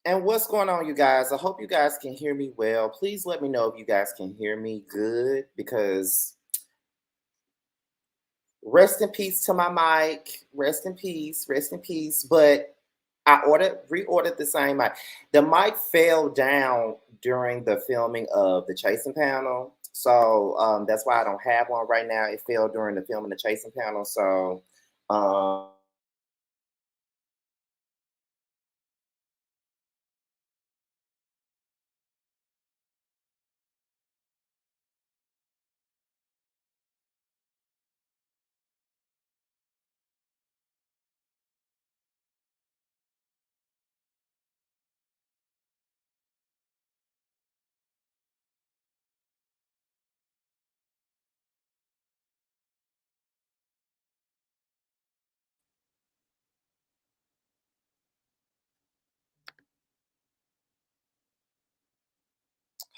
And what's going on, you guys? I hope you guys can hear me well. Please let me know if you guys can hear me good because rest in peace to my mic. Rest in peace, rest in peace. But I reordered the same mic. The mic fell down during the filming of the chasing panel. So that's why I don't have one right now. It fell during the filming of the chasing panel. So um,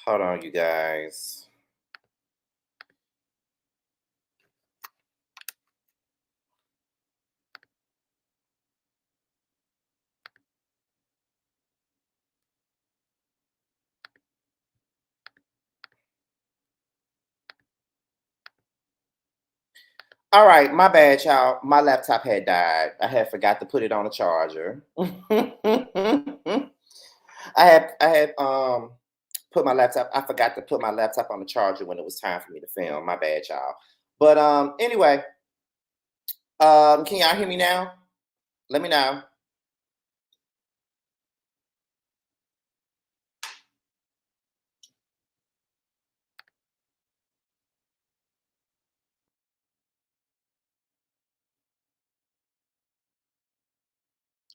hold on, you guys. All right, my bad, y'all. My laptop had died. I had forgot to put it on a charger. I had put my laptop. I forgot to put my laptop on the charger when it was time for me to film. My bad, y'all. But anyway, can y'all hear me now? Let me know.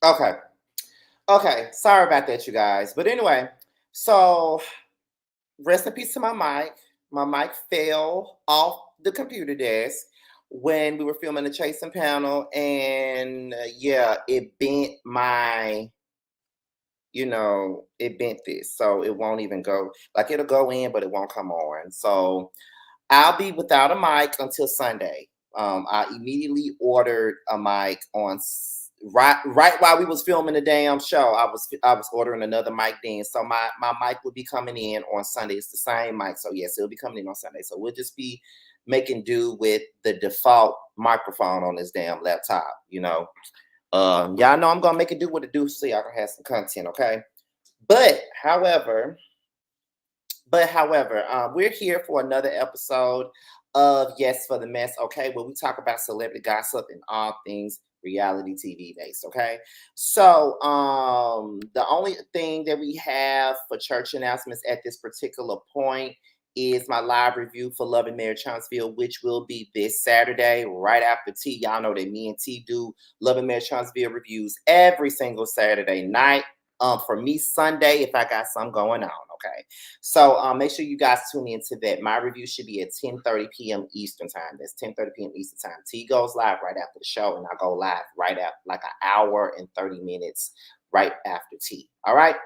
Okay. Okay. Sorry about that, you guys. But anyway, so rest in peace to my mic. My mic fell off the computer desk when we were filming the chasing panel, and yeah, it bent my, it bent this, so it won't even go. Like it'll go in, but it won't come on. So I'll be without a mic until Sunday. I immediately ordered a mic right while we was filming the damn show. I was ordering another mic then, so my mic will be coming in on Sunday. It's the same mic, so yes, it'll be coming in on Sunday. So we'll just be making do with the default microphone on this damn laptop. Y'all know I'm gonna make it do what it do, so y'all can have some content, okay? But however, we're here for another episode of Yes for the Mess, okay, where we talk about celebrity gossip and all things reality TV based, okay? So the only thing that we have for church announcements at this particular point is my live review for Love and Marriage Huntsville, which will be this Saturday, right after T. Y'all know that me and T do Love and Marriage Huntsville reviews every single Saturday night. For me, Sunday, if I got something going on, okay? So make sure you guys tune into that. My review should be at 10:30 p.m. Eastern time. That's 10:30 p.m. Eastern time. T goes live right after the show, and I go live right after, like an hour and 30 minutes right after T. All right.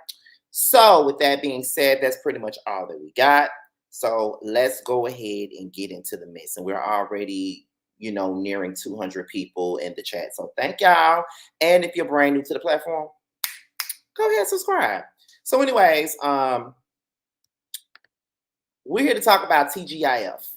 So with that being said, that's pretty much all that we got. So let's go ahead and get into the mess. And we're already, nearing 200 people in the chat. So thank y'all. And if you're brand new to the platform, go ahead and subscribe. So anyways, we're here to talk about TGIF.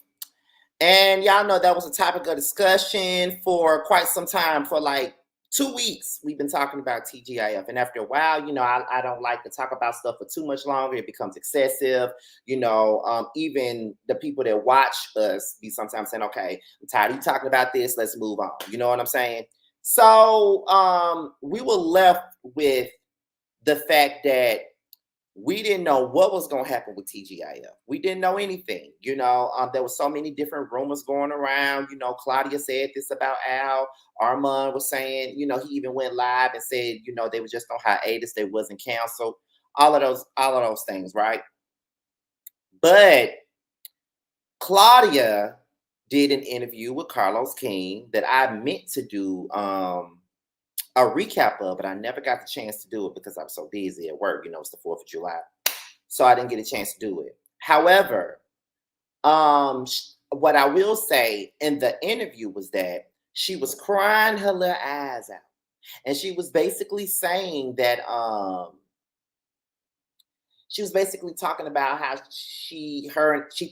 And y'all know that was a topic of discussion for quite some time. For like 2 weeks, we've been talking about TGIF. And after a while, I don't like to talk about stuff for too much longer. It becomes excessive. Even the people that watch us be sometimes saying, okay, I'm tired of you talking about this. Let's move on. You know what I'm saying? So we were left with the fact that we didn't know what was going to happen with TGIF. We didn't know anything. There were so many different rumors going around. Claudia said this about Al. Armon was saying, he even went live and said, they were just on hiatus. They wasn't canceled. All of those things, right? But Claudia did an interview with Carlos King that I meant to do a recap of, but I never got the chance to do it because I was so busy at work. It's the 4th of July. So I didn't get a chance to do it. However, what I will say in the interview was that she was crying her little eyes out. And she was basically saying that she was basically talking about how she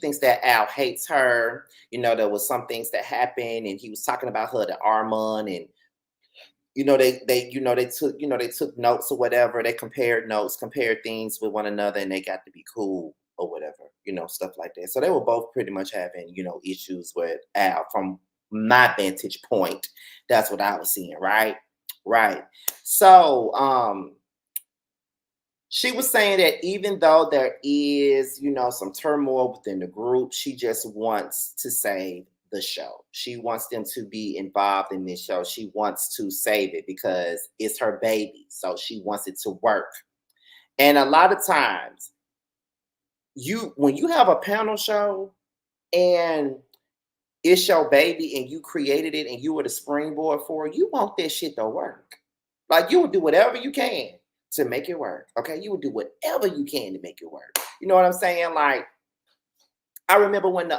thinks that Al hates her. There was some things that happened, and he was talking about her to Armon, and they took notes or whatever. They compared notes, compared things with one another, and they got to be cool or whatever, stuff like that. So they were both pretty much having, issues with Al from my vantage point. That's what I was seeing, right? Right. So she was saying that even though there is, some turmoil within the group, she just wants to save the show. She wants them to be involved in this show. She wants to save it because it's her baby. So she wants it to work. And a lot of times, when you have a panel show and it's your baby and you created it and you were the springboard for it, you want this shit to work. Like, you would do whatever you can to make it work. Okay, you would do whatever you can to make it work. You know what I'm saying? Like, I remember when the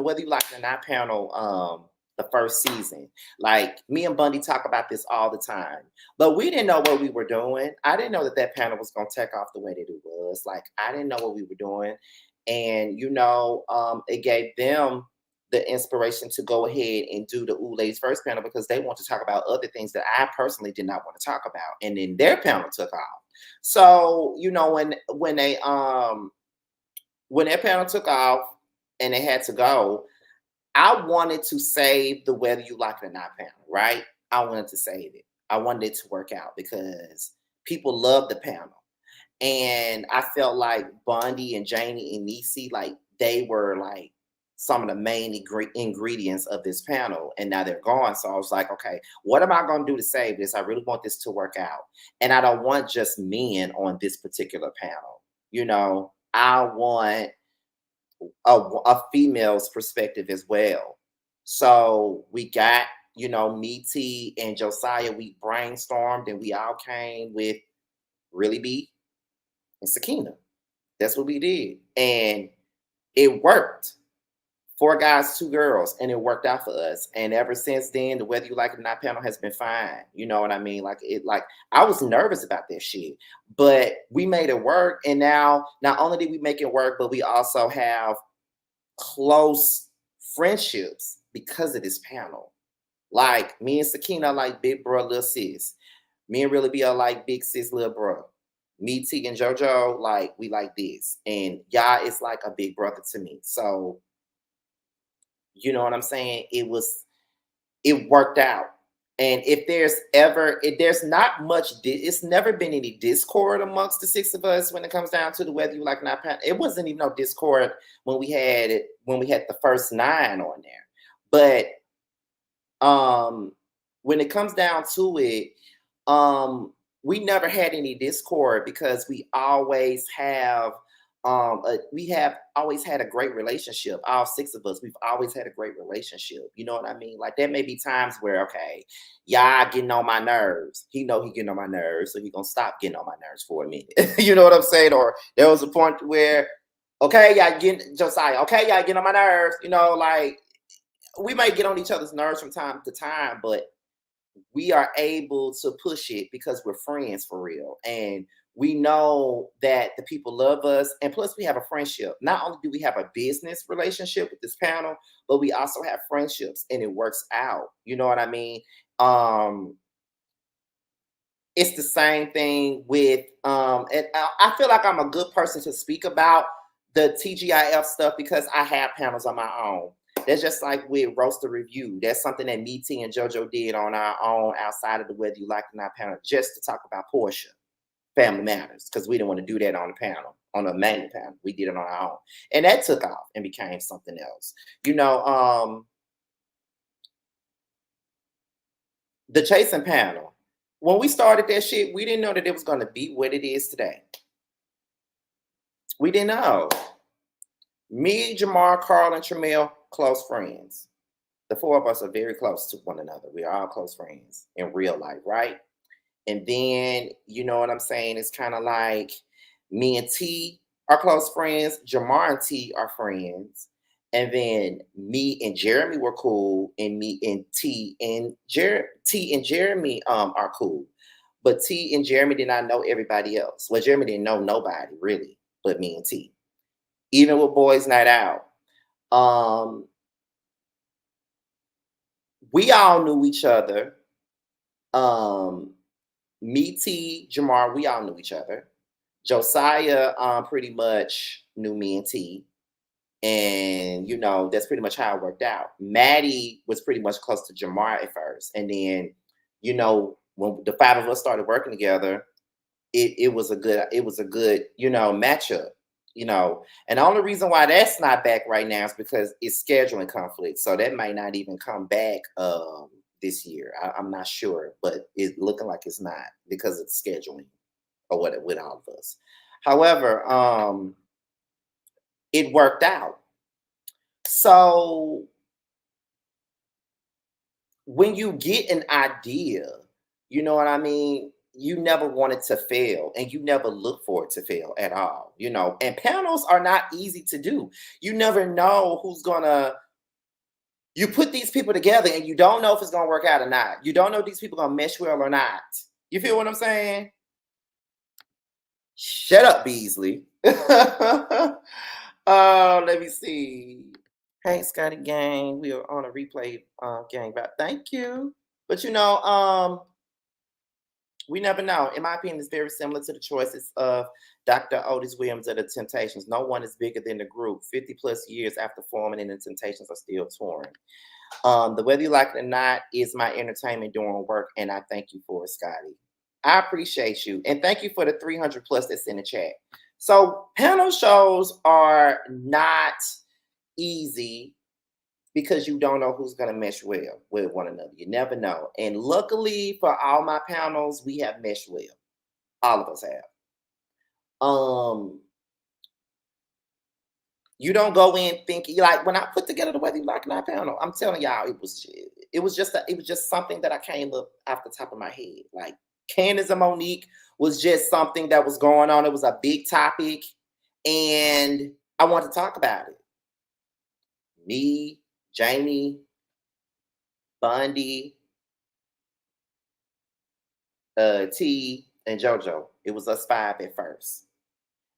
Whether You Like It or Not panel, the first season, like, me and Bundy talk about this all the time, but we didn't know what we were doing. I didn't know that panel was gonna take off the way that it was. Like, I didn't know what we were doing, and it gave them the inspiration to go ahead and do the Ulays first panel because they want to talk about other things that I personally did not want to talk about. And then their panel took off. So, when their panel took off and they had to go, I wanted to save the Whether You Like It or Not panel, right? I wanted to save it. I wanted it to work out because people love the panel. And I felt like Bondi and Janie and Niecy, like, they were like some of the main ingredients of this panel, and now they're gone. So I was like, okay, what am I going to do to save this? I really want this to work out. And I don't want just men on this particular panel. I want a female's perspective as well. So we got, me, T, and Josiah, we brainstormed and we all came with Really B and Sakina. That's what we did. And it worked. 4 guys, 2 girls, and it worked out for us. And ever since then, the Whether You Like It or Not panel has been fine. You know what I mean? Like, I was nervous about that shit, but we made it work. And now, not only did we make it work, but we also have close friendships because of this panel. Like, me and Sakina are like big bro, little sis. Me and Really B are like big sis, little bro. Me, T, and JoJo, like, we like this. And y'all is like a big brother to me. So, you know what I'm saying? It worked out. And if there's not much, it's never been any discord amongst the 6 of us when it comes down to the Whether You Like It or Not panel. It wasn't even no discord when we had the first 9 on there. But when it comes down to it, we never had any discord because we always have always had a great relationship. All 6 of us, we've always had a great relationship. You know what I mean? Like, there may be times where, okay, y'all getting on my nerves. He getting on my nerves, so he gonna stop getting on my nerves for a minute. You know what I'm saying? Or there was a point where, okay, y'all getting Josiah, okay, y'all getting on my nerves. Like, we might get on each other's nerves from time to time, but we are able to push it because we're friends for real. And we know that the people love us. And plus, we have a friendship. Not only do we have a business relationship with this panel, but we also have friendships, and it works out. You know what I mean? It's the same thing with, and I feel like I'm a good person to speak about the TGIF stuff because I have panels on my own. That's just like with Roaster Review. That's something that me, T, and JoJo did on our own outside of the Whether You Like It or Not panel, just to talk about Portia Family Matters, because we didn't want to do that on the panel, on the main panel. We did it on our own. And that took off and became something else. The Chasing panel, when we started that shit, we didn't know that it was going to be what it is today. We didn't know. Me, Jamar, Carl, and Tramel, close friends. The 4 of us are very close to one another. We are all close friends in real life, right? And then, you know what I'm saying? It's kind of like me and T are close friends. Jamar and T are friends. And then me and Jeremy were cool. And me and T and Jeremy are cool. But T and Jeremy did not know everybody else. Well, Jeremy didn't know nobody, really. but me and T. Even with Boys Night Out, um, we all knew each other. Um, Me, T, Jamar, we all knew each other. Josiah pretty much knew me and T. And that's pretty much how it worked out. Maddie was pretty much close to Jamar at first. And then, when the five of us started working together, it was a good matchup. And the only reason why that's not back right now is because it's scheduling conflict. So that might not even come back this year. I'm not sure, but it's looking like it's not because it's scheduling or what with all of us. However, it worked out. So when you get an idea, you know what I mean? You never want it to fail and you never look for it to fail at all, and panels are not easy to do. You never know you put these people together and you don't know if it's going to work out or not. You don't know if these people going to mesh well or not. You feel what I'm saying? Shut up, Beasley. Let me see. Hey, Scotty Gang, we are on a replay gang, but thank you. But we never know. In my opinion, it's very similar to the choices of Dr. Otis Williams of the Temptations. No one is bigger than the group. 50 plus years after forming, and the Temptations are still touring. The whether you like it or not is my entertainment doing work, and I thank you for it, Scotty. I appreciate you, and thank you for the 300 plus that's in the chat. So panel shows are not easy because you don't know who's going to mesh well with one another. You never know. And luckily for all my panels, we have meshed well. All of us have. You don't go in thinking like when I put together the Whether You Like It or Not panel, I'm telling y'all, it was just something that I came up off the top of my head. Like Candace and Monique was just something that was going on. It was a big topic, and I wanted to talk about it. Me, Jamie, Bundy, T, and JoJo. It was us five at first.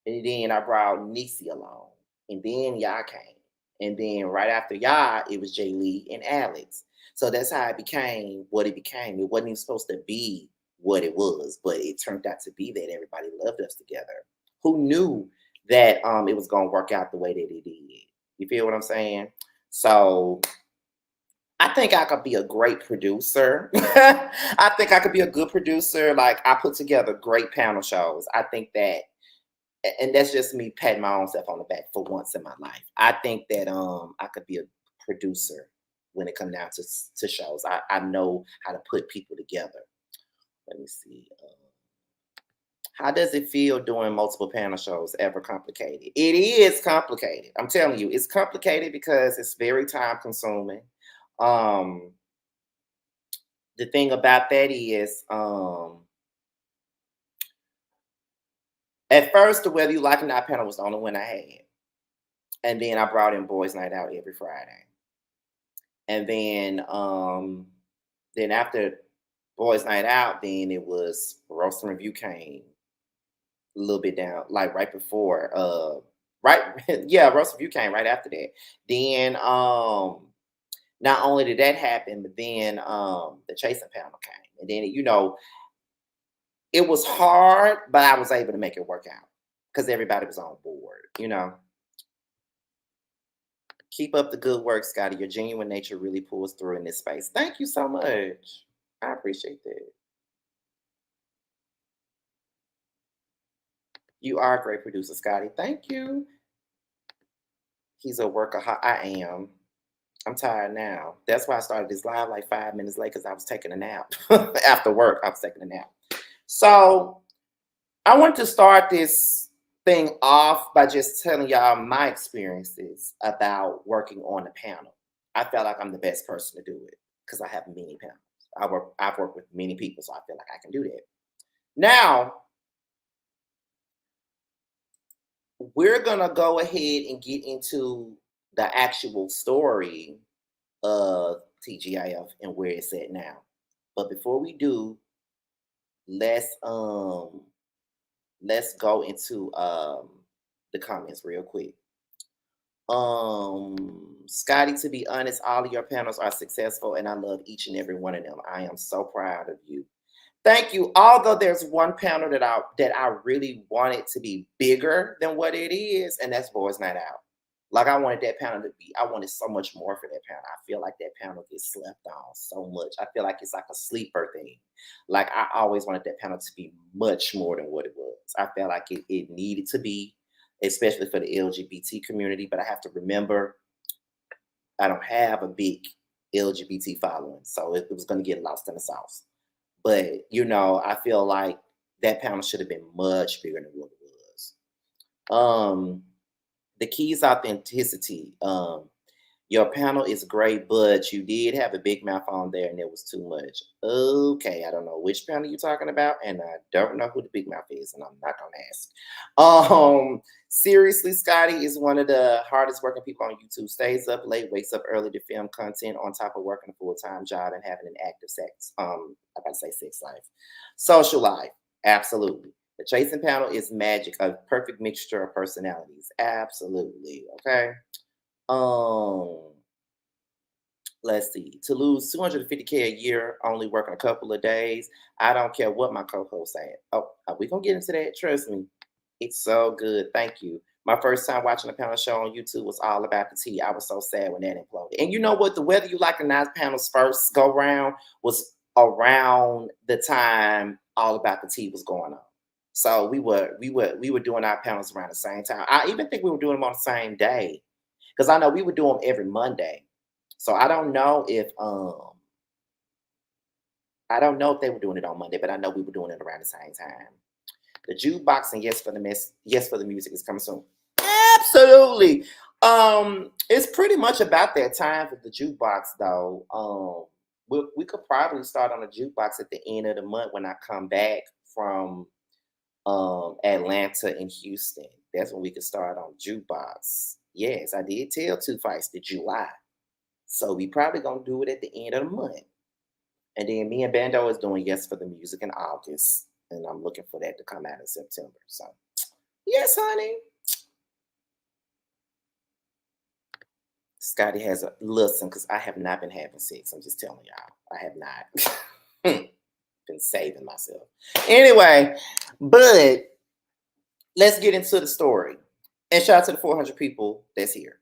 And then I brought Nisi along. And then y'all came. And then right after y'all, it was Jay Lee and Alex. So that's how it became what it became. It wasn't even supposed to be what it was, but it turned out to be that everybody loved us together. Who knew that it was going to work out the way that it did? You feel what I'm saying? So I think I could be a great producer. I think I could be a good producer. Like I put together great panel shows. I think that, and that's just me patting my own self on the back for once in my life. I think that I could be a producer when it comes down to shows. I know how to put people together. Let me see. How does it feel doing multiple panel shows? Ever complicated? It is complicated. I'm telling you, it's complicated because it's very time consuming. The thing about that is, at first, the Whether You Like It or Not panel was the only one I had. And then I brought in Boys Night Out every Friday. And then after Boys Night Out, then it was Roast and Review came a little bit down, like right before, Roast and Review came right after that. Then not only did that happen, but then the Chasing panel came. And then, it was hard, but I was able to make it work out because everybody was on board, Keep up the good work, Scotty. Your genuine nature really pulls through in this space. Thank you so much. I appreciate that. You are a great producer, Scotty. Thank you. He's a workaholic. I am. I'm tired now. That's why I started this live like 5 minutes late because I was taking a nap. After work, I was taking a nap. So I want to start this thing off by just telling y'all my experiences about working on the panel. I felt like I'm the best person to do it because I have many panels. I've worked with many people, so I feel like I can do that. Now, we're going to go ahead and get into the actual story of TGIF and where it's at now. But before we do, let's go into the comments real quick. Scotty, to be honest, all of your panels are successful and I love each and every one of them. I am so proud of you. Thank you. Although there's one panel that I really wanted to be bigger than what it is, and that's Boys Night Out. Like I wanted that panel to be, I wanted so much more for that panel. I feel like that panel gets slept on so much. I feel like it's like a sleeper thing. Like I always wanted that panel to be much more than what it was. I felt like it needed to be, especially for the LGBT community. But I have to remember, I don't have a big LGBT following, so it was going to get lost in the sauce. But you know, I feel like that panel should have been much bigger than what it was. The key is authenticity. Your panel is great, but you did have a big mouth on there and it was too much. Okay, I don't know which panel you're talking about, and I don't know who the big mouth is, and I'm not gonna ask. Seriously, Scotty is one of the hardest working people on YouTube. Stays up late, wakes up early to film content on top of working a full-time job and having an active sex. I about to say sex life. Social life, absolutely. The chasing panel is magic, a perfect mixture of personalities. Absolutely. Okay. Let's see. To lose 250K a year, only working a couple of days. I don't care what my co-host saying. Oh, are we gonna get into that? Trust me. It's so good. Thank you. My first time watching a panel show on YouTube was all about the tea. I was so sad when that imploded. And you know what? The Whether You Like It or Not panels first go round was around the time All About the Tea was going on. So we were doing our panels around the same time. I even think we were doing them on the same day, because I know we would do them every Monday. So I don't know if they were doing it on Monday, but I know we were doing it around the same time. The jukebox and yes for the music is coming soon. Absolutely. It's pretty much about that time for the jukebox though. We could probably start on the jukebox at the end of the month when I come back from Atlanta and Houston. That's when we could start on jukebox. Yes, I did tell Two Fights that July. So we probably gonna do it at the end of the month. And then me and Bando is doing Yes for the Music in August. And I'm looking for that to come out in September. So yes, honey. Scotty has a listen, because I have not been having sex. I'm just telling y'all. I have not been saving myself. Anyway, but let's get into the story. And shout out to the 400 people that's here.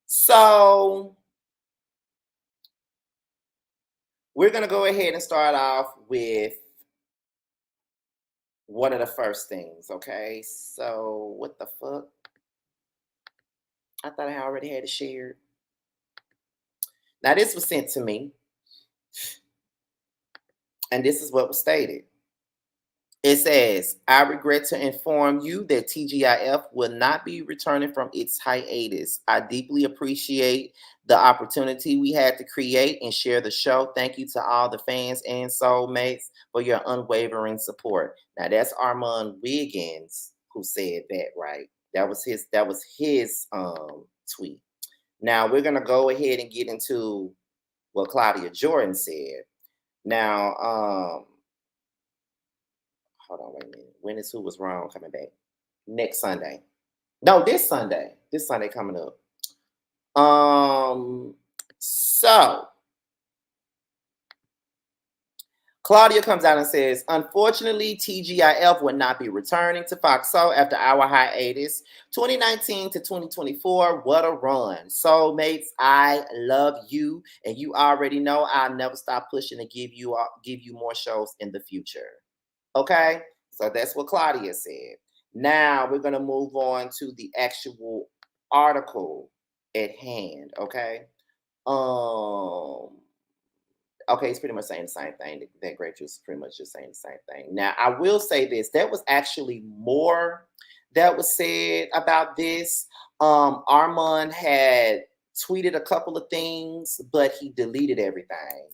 So we're going to go ahead and start off with one of the first things, okay? So what the fuck? I thought I already had it shared. Now this was sent to me, and this is what was stated. It says, I regret to inform you that TGIF will not be returning from its hiatus. I deeply appreciate the opportunity we had to create and share the show. Thank you to all the fans and soulmates for your unwavering support. Now that's Armon Wiggins who said that, right? That was his tweet. Now we're gonna go ahead and get into what Claudia Jordan said. Now, hold on, wait a minute. When is Who Was Wrong coming back? Next Sunday. No, this Sunday. This Sunday coming up. So Claudia comes out and says, unfortunately, TGIF will not be returning to Fox Soul after our hiatus. 2019 to 2024, what a run. Soulmates, I love you. And you already know I'll never stop pushing to give you more shows in the future. Okay? So that's what Claudia said. Now we're going to move on to the actual article at hand. Okay? Okay, it's pretty much saying the same thing. That Grape Juice is pretty much just saying the same thing. Now, I will say this. There was actually more that was said about this. Armon had tweeted a couple of things, but he deleted everything.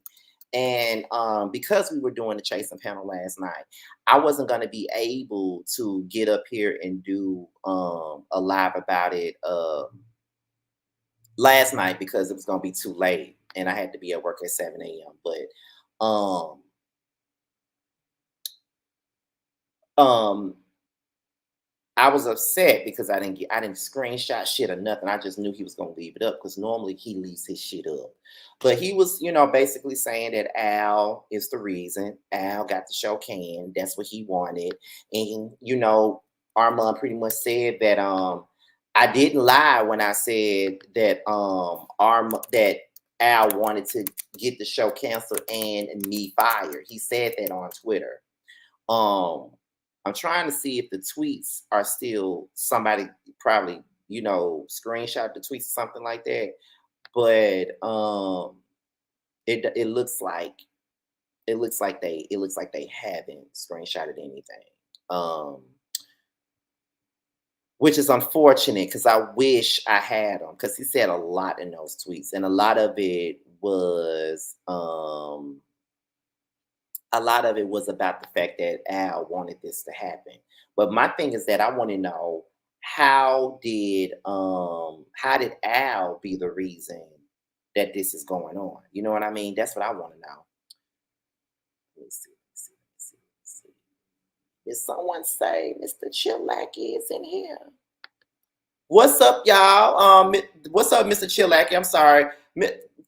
And because we were doing the Chasing panel last night, I wasn't going to be able to get up here and do a live about it last night because it was going to be too late. And I had to be at work at 7 a.m. But I was upset because I didn't screenshot shit or nothing. I just knew he was gonna leave it up because normally he leaves his shit up. But he was, basically saying that Al is the reason. Al got the show canned. That's what he wanted. And Armon pretty much said that I didn't lie when I said that that Al wanted to get the show canceled and me fired. He said that on Twitter. Um, I'm trying to see if the tweets are still somebody probably, screenshot the tweets or something like that. But it looks like they haven't screenshotted anything. Which is unfortunate because I wish I had them because he said a lot in those tweets, and a lot of it was about the fact that Al wanted this to happen. But my thing is that I want to know how did Al be the reason that this is going on? You know what I mean? That's what I want to know. Let's see. Did someone say Mr. Chillaki is in here? What's up, y'all? What's up, Mr. Chillaki? I'm sorry.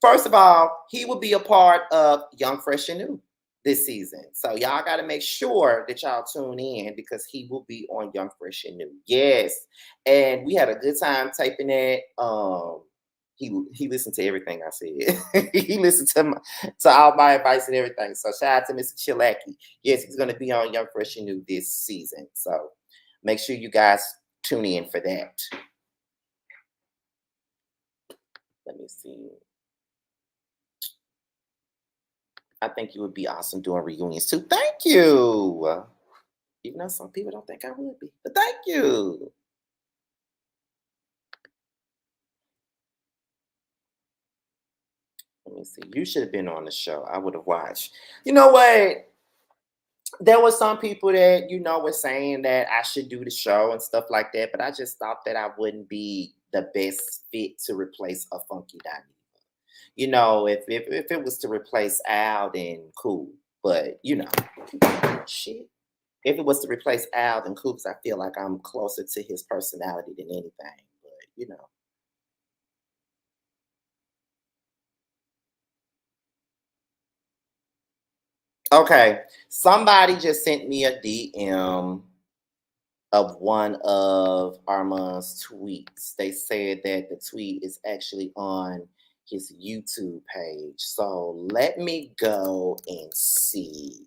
First of all, he will be a part of Young, Fresh, and New this season. So y'all got to make sure that y'all tune in because he will be on Young, Fresh, and New. Yes. And we had a good time taping that. He listened to everything I said. He listened to all my advice and everything. So shout out to Mr. Chillaki. Yes, he's going to be on Young, Fresh, and New this season. So make sure you guys tune in for that. Let me see. I think you would be awesome doing reunions too. Thank you. Even though some people don't think I would be, but thank you. Let me see. You should have been on the show. I would have watched. You know what? There were some people that, were saying that I should do the show and stuff like that, but I just thought that I wouldn't be the best fit to replace a funky Diva. If it was to replace Al, then cool. But shit. If it was to replace Al, then cool, because I feel like I'm closer to his personality than anything. But Okay. Somebody just sent me a DM of one of Armon's tweets. They said that the tweet is actually on his YouTube page. So let me go and see.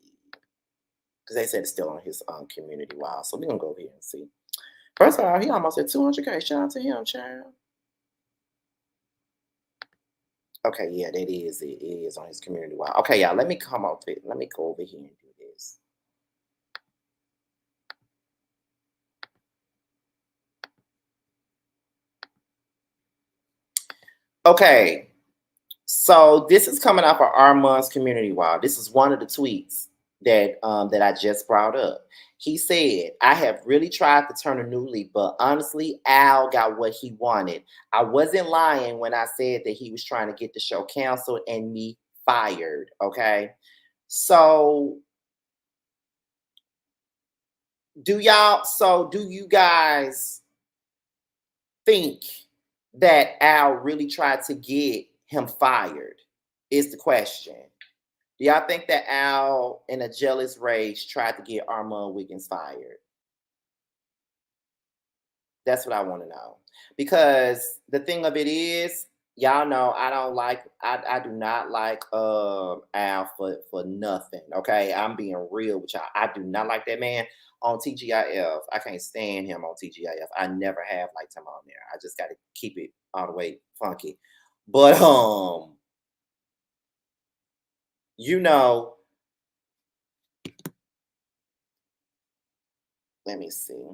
Because they said it's still on his community wall. So we're going to go over here and see. First of all, he almost at 200K. Shout out to him, child. Okay, yeah, that is it. It is on his community wall. Okay, y'all, let me come off it. Let me go over here and do this. Okay, so this is coming off of Armon's community wall. This is one of the tweets that I just brought up. He said, I have really tried to turn a new leaf, but honestly, Al got what he wanted. I wasn't lying when I said that he was trying to get the show canceled and me fired. Okay. So do you guys think that Al really tried to get him fired? Is the question. Do y'all think that Al, in a jealous rage, tried to get Armon Wiggins fired? That's what I want to know. Because the thing of it is, y'all know I do not like Al for nothing. Okay. I'm being real with y'all. I do not like that man on TGIF. I can't stand him on TGIF. I never have liked him on there. I just gotta keep it all the way funky. But let me see.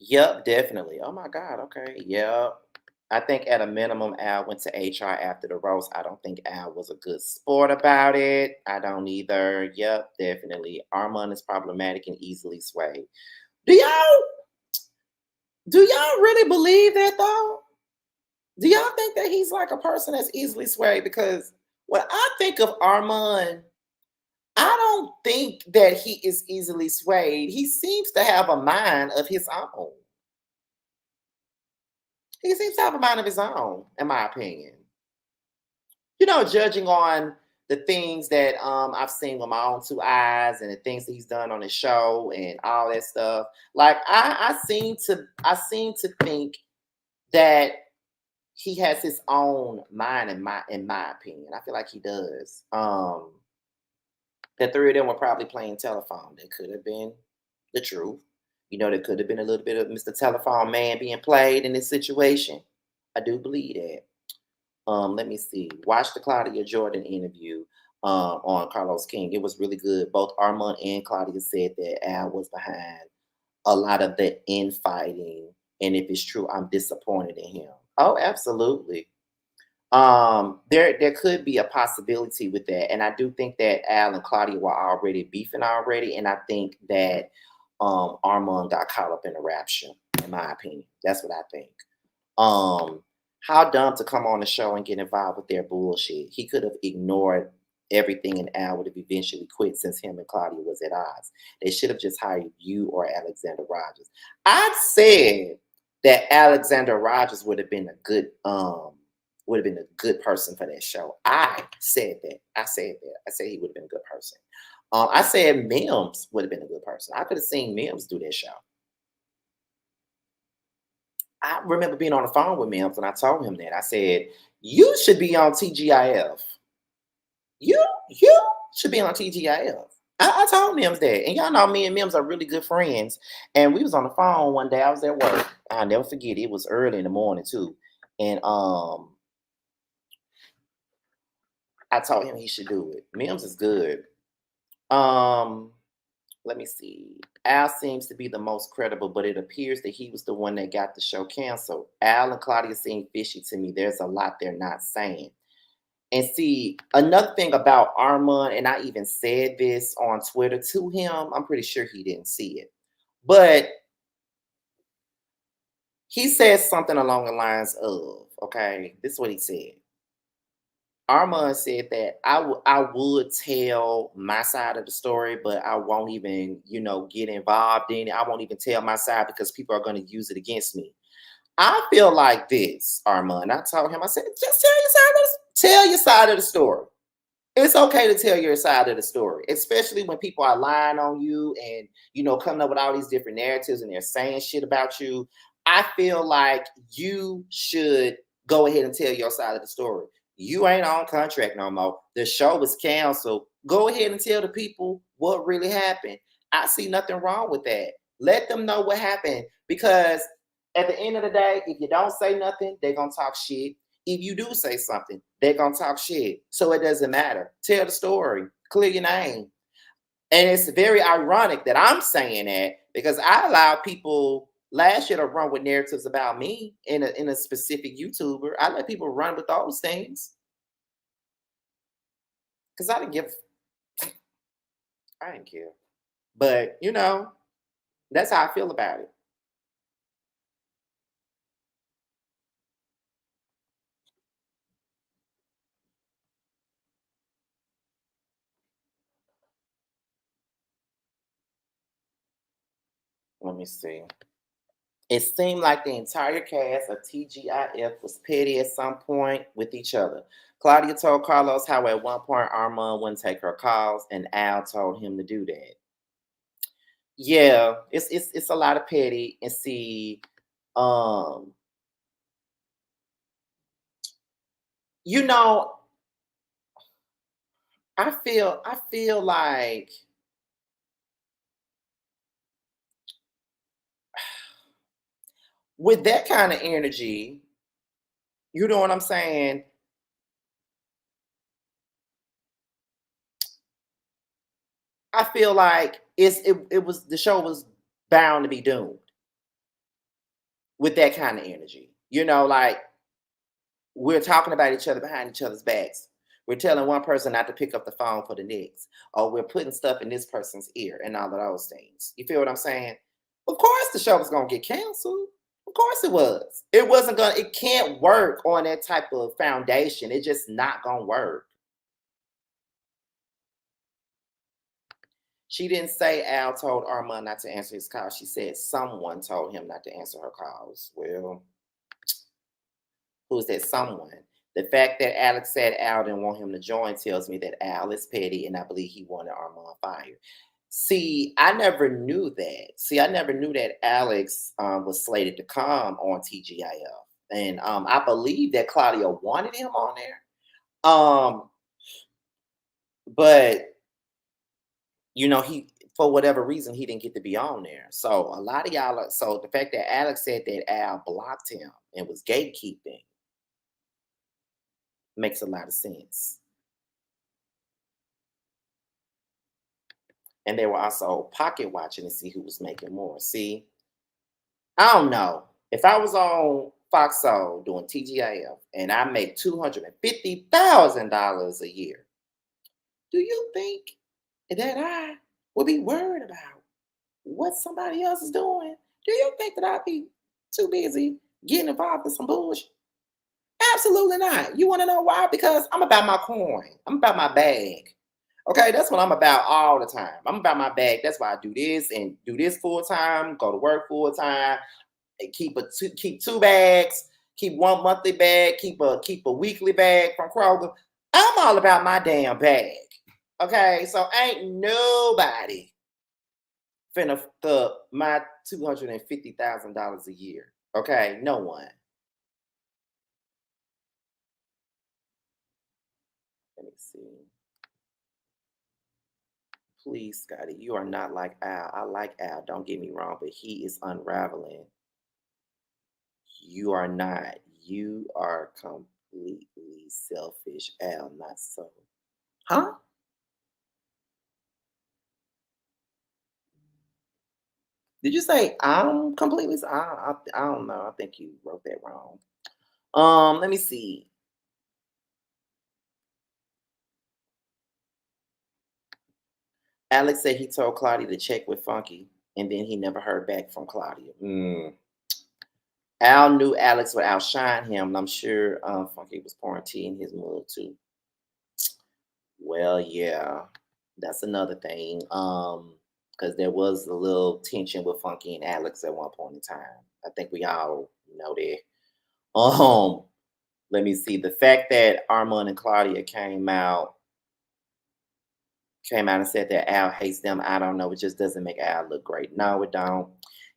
Yep, definitely. Oh my God. Okay. Yep. I think at a minimum, Al went to HR after the roast. I don't think Al was a good sport about it. I don't either. Yep, definitely. Armon is problematic and easily swayed. Do y'all really believe that though? Do y'all think that he's like a person that's easily swayed? Because when I think of Armon, I don't think that he is easily swayed. He seems to have a mind of his own. He seems to have a mind of his own, in my opinion. Judging on the things that I've seen with my own two eyes and the things that he's done on the show and all that stuff. Like I seem to think that he has his own mind in my opinion. I feel like he does. The three of them were probably playing telephone. That could have been the truth. There could have been a little bit of Mr. Telephone Man being played in this situation. I do believe that. Let me see. Watch the Claudia Jordan interview on Carlos King. It was really good. Both Armon and Claudia said that Al was behind a lot of the infighting. And if it's true, I'm disappointed in him. Oh, absolutely. There could be a possibility with that. And I do think that Al and Claudia were already beefing already. And I think that Armon got caught up in a rapture, in my opinion. That's what I think. Um, how dumb to come on the show and get involved with their bullshit. He could have ignored everything and Al would have eventually quit since him and Claudia was at odds. They should have just hired you or Alexander Rogers. I said that Alexander Rogers would have been a good person for that show. I said that. I said he would have been a good person. I said Mims would have been a good person. I could have seen Mims do that show. I remember being on the phone with Mims and I told him that. I said, you should be on TGIF. You should be on TGIF. I told Mims that. And y'all know me and Mims are really good friends. And we was on the phone one day. I was at work. I'll never forget. It was early in the morning too. And I told him he should do it. Mims is good. Let me see. Al seems to be the most credible, but it appears that he was the one that got the show canceled. Al and Claudia seem fishy to me. There's a lot they're not saying. And see, another thing about Armon, and I even said this on Twitter to him, I'm pretty sure he didn't see it. But he said something along the lines of, okay, this is what he said. Armand said that I would tell my side of the story, but I won't even, get involved in it. I won't even tell my side because people are going to use it against me. I feel like this, Armand. I told him, I said, just tell your side of the story. It's okay to tell your side of the story, especially when people are lying on you and, coming up with all these different narratives and they're saying shit about you. I feel like you should go ahead and tell your side of the story. You ain't on contract no more. The show was canceled. Go ahead and tell the people what really happened. I see nothing wrong with that. Let them know what happened because at the end of the day, if you don't say nothing, they're going to talk shit. If you do say something, they're going to talk shit. So it doesn't matter. Tell the story. Clear your name. And it's very ironic that I'm saying that because I allowed people last year to run with narratives about me in a specific YouTuber. I let people run with those things because I didn't care. But that's how I feel about it. Let me see. It seemed like the entire cast of TGIF was petty at some point with each other. Claudia told Carlos how at one point Armand wouldn't take her calls, and Al told him to do that. Yeah, it's a lot of petty. And see, um, you know, I feel like with that kind of energy, you know what I'm saying? I feel like it was the show was bound to be doomed with that kind of energy. Like we're talking about each other behind each other's backs. We're telling one person not to pick up the phone for the next, or we're putting stuff in this person's ear and all of those things. You feel what I'm saying? Of course, the show was gonna get canceled. Of course, it was. It wasn't gonna. It can't work on that type of foundation. It's just not gonna work. She didn't say Al told Armon not to answer his call. She said someone told him not to answer her calls. Well, who's that someone? The fact that Alex said Al didn't want him to join tells me that Al is petty and I believe he wanted Armon fired. See, I never knew that. See, I never knew that Alex was slated to come on TGIF. And I believe that Claudia wanted him on there. But he, for whatever reason, he didn't get to be on there. So a lot of y'all so the fact that Alex said that Al blocked him and was gatekeeping makes a lot of sense. And they were also pocket watching to see who was making more. See, I don't know. If I was on Fox Soul doing TGIF and I make $250,000 a year, do you think that I would be worried about what somebody else is doing? Do you think that I'd be too busy getting involved in some bullshit? Absolutely not. You want to know why? Because I'm about my coin. I'm about my bag. Okay, that's what I'm about all the time. I'm about my bag. That's why I do this and do this full time, go to work full time, and keep two bags, keep one monthly bag, keep a weekly bag from Kroger. I'm all about my damn bag. Okay, so ain't nobody finna fuck my $250,000 a year. Okay, no one. Let me see. Please, Scotty, you are not like Al. I like Al, don't get me wrong, but he is unraveling. You are not. You are completely selfish, Al, not so. Huh? Did you say I'm completely? I don't know. I think you wrote that wrong. Let me see. Alex said he told Claudia to check with Funky, and then he never heard back from Claudia. Al knew Alex would outshine him, and I'm sure Funky was pouring tea in his mug too. Well, yeah, that's another thing. Because there was a little tension with Funky and Alex at one point in time. I think we all know that. Um, Let me see. The fact that Armon and Claudia came out and said that Al hates them, I don't know. It just doesn't make Al look great. No, it don't.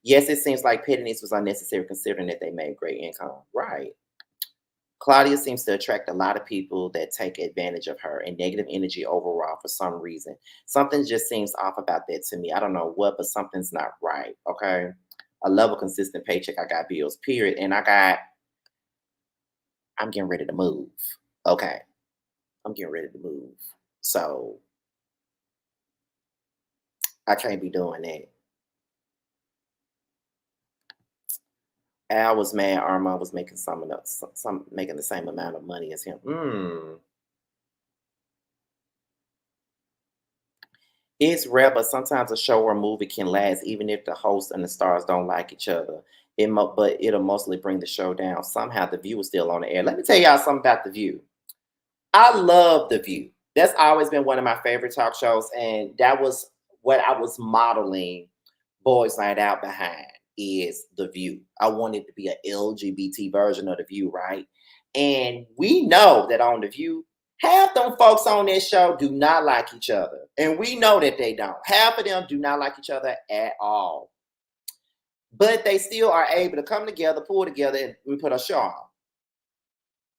Yes, it seems like pettiness was unnecessary considering that they made great income. Right. Claudia seems to attract a lot of people that take advantage of her and negative energy overall for some reason. Something just seems off about that to me. I don't know what, but something's not right. Okay. I love a consistent paycheck. I got bills, period. And I'm getting ready to move. Okay. I'm getting ready to move. So I can't be doing that. Al was mad Armand was making some making the same amount of money as him. It's rare, but sometimes a show or movie can last even if the host and the stars don't like each other. But it'll mostly bring the show down. Somehow the view is still on the air. Let me tell y'all something about the view. I love the view. That's always been one of my favorite talk shows, and that was what I was modeling Boys Night Out behind is the view. I wanted to be an LGBT version of the view, right? And we know that on the view, half them folks on this show do not like each other. And we know that they don't. Half of them do not like each other at all. But they still are able to come together, pull together, and put a show on.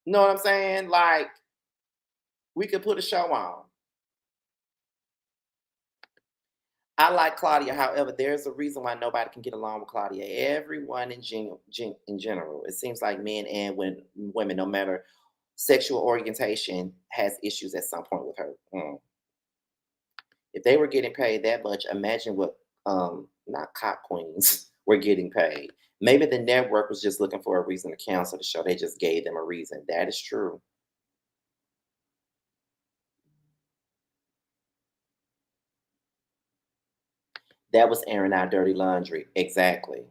You know what I'm saying? Like, we could put a show on. I like Claudia. However, there's a reason why nobody can get along with Claudia. Everyone in general, it seems like men and women, no matter sexual orientation, has issues at some point with her. If they were getting paid that much, imagine what not cop queens were getting paid. Maybe the network was just looking for a reason to cancel the show. They just gave them a reason. That is true. That was airing out dirty laundry. Exactly.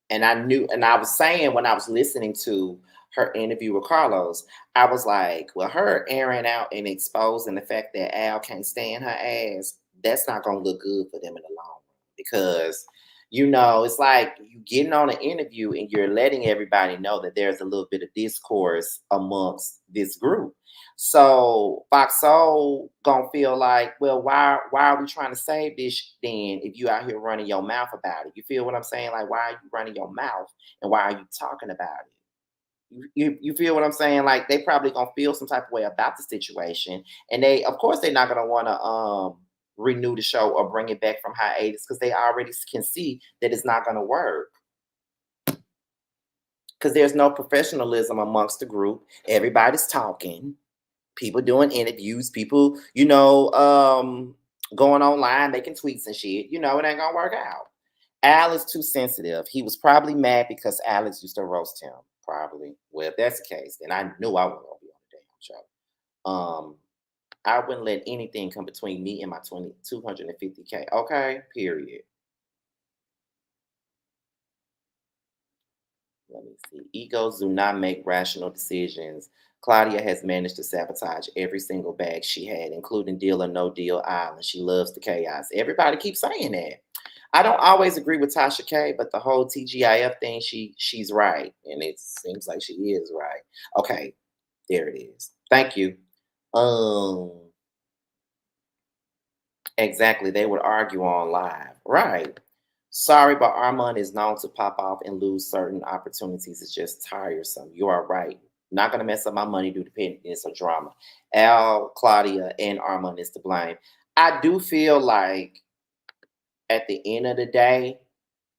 And I knew, and I was saying when I was listening to her interview with Carlos, I was like, well, her airing out and exposing the fact that Al can't stand her ass, that's not gonna look good for them in the long run because you know it's like you getting on an interview and you're letting everybody know that there's a little bit of discourse amongst this group. So Fox Soul gonna feel like, well, why are we trying to save this then if you out here running your mouth about it? You feel what I'm saying? Like, why are you running your mouth and why are you talking about it? You feel what I'm saying? Like they probably gonna feel some type of way about the situation, and they of course they're not gonna want to renew the show or bring it back from hiatus because they already can see that it's not gonna work because there's no professionalism amongst the group. Everybody's talking, people doing interviews, people going online making tweets and shit. You know it ain't gonna work out. Al is too sensitive. He was probably mad because Alex used to roast him. Probably. Well, if that's the case, then I knew I wasn't gonna be on the damn show. I wouldn't let anything come between me and my 250K. Okay, period. Let me see. Egos do not make rational decisions. Claudia has managed to sabotage every single bag she had, including Deal or No Deal Island. She loves the chaos. Everybody keeps saying that. I don't always agree with Tasha K, but the whole TGIF thing, she's right. And it seems like she is right. Okay, there it is. Thank you. Um, exactly. They would argue on live. Right. Sorry, but Armon is known to pop off and lose certain opportunities. It's just tiresome. You are right. Not gonna mess up my money due to pettiness or drama. Al, Claudia, and Armon is to blame. I do feel like at the end of the day,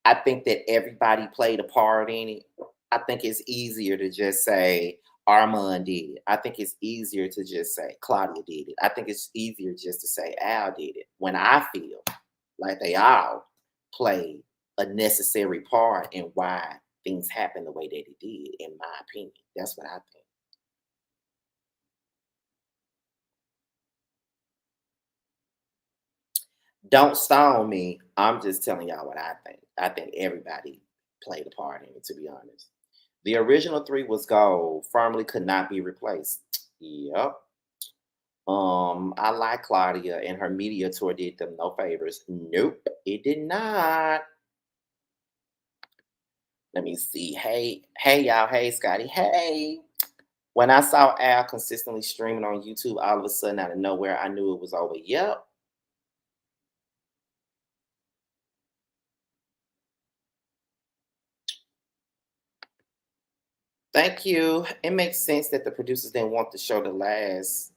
I think that everybody played a part in it. I think it's easier to just say Armand did it. I think it's easier to just say Claudia did it. I think it's easier just to say Al did it. When I feel like they all played a necessary part in why things happened the way that it did, in my opinion. That's what I think. Don't stone me. I'm just telling y'all what I think. I think everybody played a part in it, to be honest. The original three was gold, firmly could not be replaced. Yep. I like Claudia and her media tour did them no favors. Nope, it did not. Let me see. Hey, y'all. Hey, Scotty. Hey. When I saw Al consistently streaming on YouTube, all of a sudden out of nowhere, I knew it was over. Yep. Thank you. It makes sense that the producers didn't want the show to last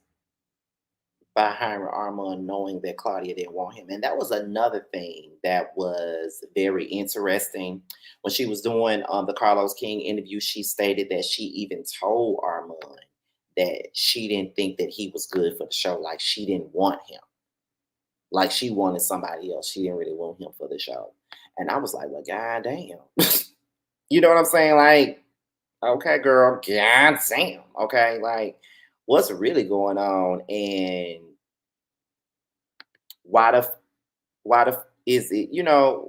by hiring Armand, knowing that Claudia didn't want him. And that was another thing that was very interesting. When she was doing the Carlos King interview, she stated that she even told Armand that she didn't think that he was good for the show. Like she didn't want him. Like she wanted somebody else. She didn't really want him for the show. And I was like, well, god damn. You know what I'm saying? Like, okay, girl, god damn. Okay, like what's really going on? And why the why the is it,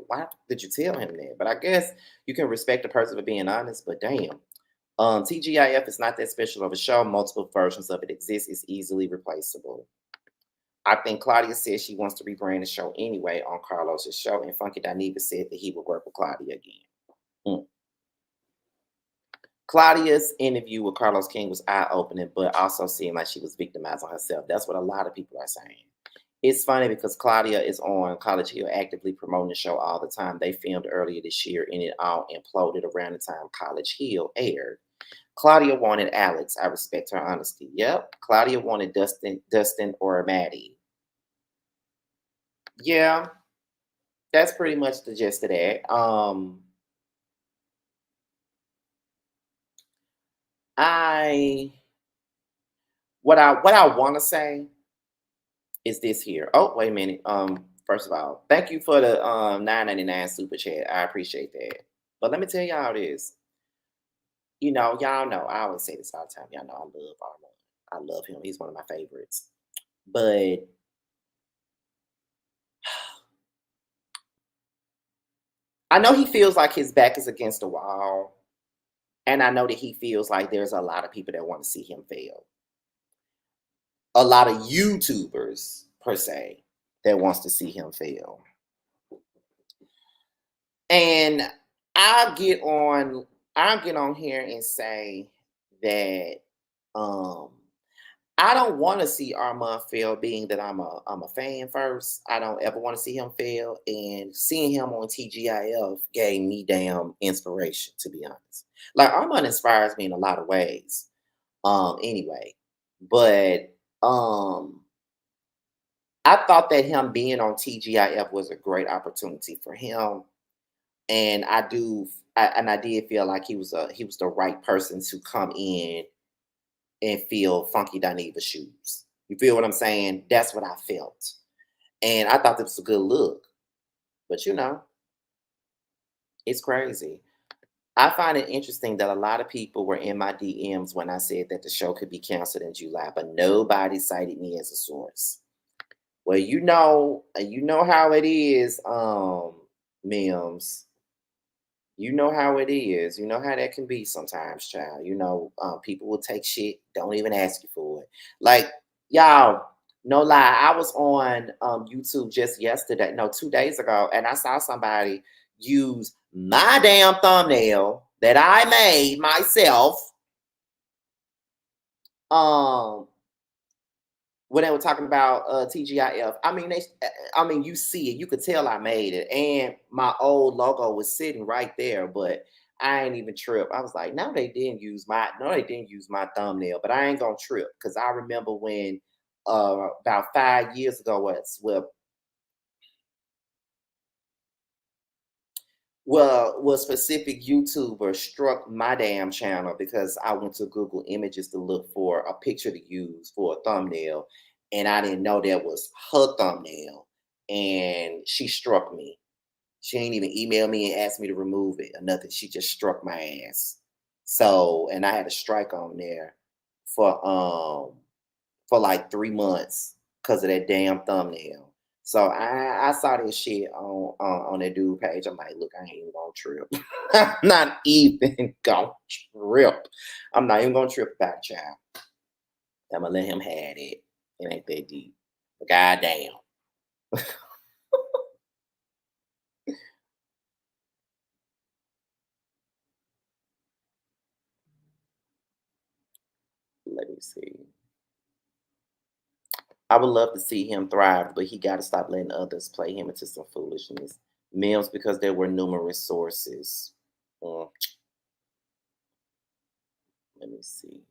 why did you tell him that? But I guess you can respect a person for being honest, but damn. TGIF is not that special of a show. Multiple versions of it exist. It's easily replaceable. I think Claudia said she wants to rebrand the show anyway on Carlos's show, and Funky Dineva said that he would work with Claudia again. Mm. Claudia's interview with Carlos King was eye-opening, but also seemed like she was victimizing herself. That's what a lot of people are saying. It's funny because Claudia is on College Hill actively promoting the show all the time. They filmed earlier this year and it all imploded around the time College Hill aired. Claudia wanted Alex. I respect her honesty. Yep. Claudia wanted Dustin or Maddie. Yeah, that's pretty much the gist of that. I what I want to say is this here. Oh, wait a minute. First of all, thank you for the 9.99 super chat. I appreciate that. But let me tell y'all this. Y'all know I always say this all the time. Y'all know I love Armon. I love him. He's one of my favorites. But I know he feels like his back is against the wall. And I know that he feels like there's a lot of people that want to see him fail. A lot of YouTubers, per se. that wants to see him fail. And I'll get on I'll get on here and say that um I don't want to see Armon fail, being that I'm a fan first. I don't ever want to see him fail. And seeing him on TGIF gave me damn inspiration, to be honest. Like Armon inspires me in a lot of ways. Anyway. But I thought that him being on TGIF was a great opportunity for him. And I did feel like he was the right person to come in and feel Funky Dineva shoes. You feel what I'm saying? That's what I felt. And I thought this was a good look. But it's crazy. I find it interesting that a lot of people were in my DMs when I said that the show could be canceled in July, but nobody cited me as a source. Well, you know how it is, Mims. You know how it is. You know how that can be sometimes, child. People will take shit, don't even ask you for it. Like, y'all, no lie, I was on YouTube just yesterday, no, 2 days ago, and I saw somebody use my damn thumbnail that I made myself. When they were talking about TGIF, you see it, you could tell I made it, and my old logo was sitting right there, but I ain't even trip. I was like, no, they didn't use my thumbnail, but I ain't gonna trip because I remember when about 5 years ago, well, specific YouTuber struck my damn channel because I went to Google Images to look for a picture to use for a thumbnail, and I didn't know that was her thumbnail, and she struck me. She ain't even emailed me and asked me to remove it or nothing. She just struck my ass. So, and I had a strike on there for for like 3 months because of that damn thumbnail. So I saw this shit on that dude page. I'm like, look, I ain't even gonna trip. I'm not even gonna trip. I'm not even gonna trip about it, child. I'm gonna let him have it. It ain't that deep. But goddamn. Let me see. I would love to see him thrive, but he got to stop letting others play him into some foolishness. Memes because there were numerous sources. Mm, let me see.